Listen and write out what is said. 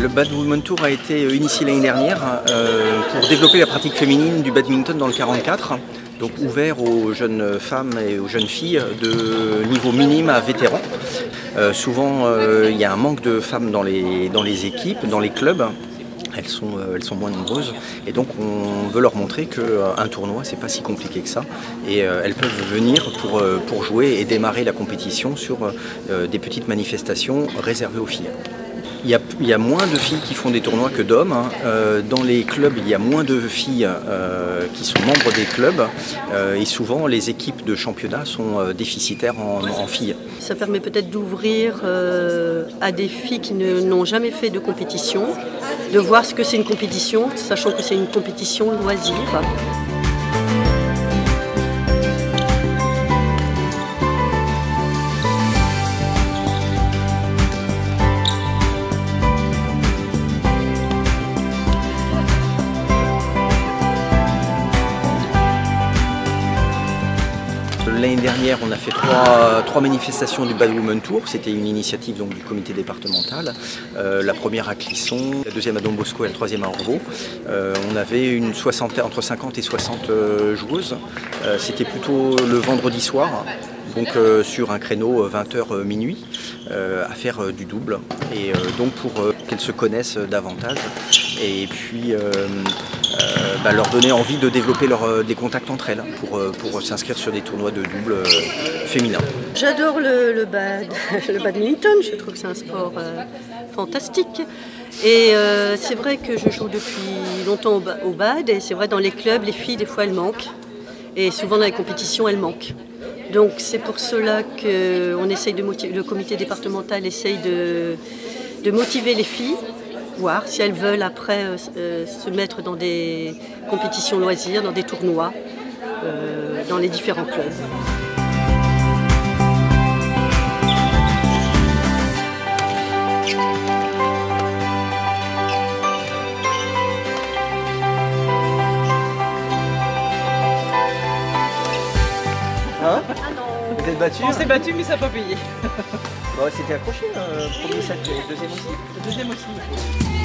Le Bad Women Tour a été initié l'année dernière pour développer la pratique féminine du badminton dans le 44, donc ouvert aux jeunes femmes et aux jeunes filles de niveau minime à vétéran. Souvent il y a un manque de femmes dans les équipes, dans les clubs. Elles sont moins nombreuses et donc on veut leur montrer qu'un tournoi c'est pas si compliqué que ça et elles peuvent venir pour jouer et démarrer la compétition sur des petites manifestations réservées aux filles. Il y a moins de filles qui font des tournois que d'hommes. Dans les clubs, il y a moins de filles qui sont membres des clubs et souvent les équipes de championnat sont déficitaires en filles. Ça permet peut-être d'ouvrir à des filles qui n'ont jamais fait de compétition, de voir ce que c'est une compétition, sachant que c'est une compétition loisir. L'année dernière, on a fait trois manifestations du Bad Women Tour. C'était une initiative donc, du comité départemental. La première à Clisson, la deuxième à Don Bosco et la troisième à Orvaux. On avait une soixantaine, entre 50 et 60 joueuses. C'était plutôt le vendredi soir, donc sur un créneau 20h minuit, à faire du double. Et donc pour qu'elles se connaissent davantage. Et puis leur donner envie de développer des contacts entre elles pour s'inscrire sur des tournois de double féminin. J'adore le badminton, je trouve que c'est un sport fantastique. Et c'est vrai que je joue depuis longtemps au bad et c'est vrai dans les clubs, les filles des fois elles manquent. Et souvent dans les compétitions elles manquent. Donc c'est pour cela que le comité départemental essaye de motiver les filles, voir si elles veulent après se mettre dans des compétitions loisirs, dans des tournois, dans les différents clubs. Hein? Ah non. Vous êtes battu? On s'est battu mais ça n'a pas payé. Bon, c'était accroché, premier set, le deuxième aussi. Le deuxième aussi.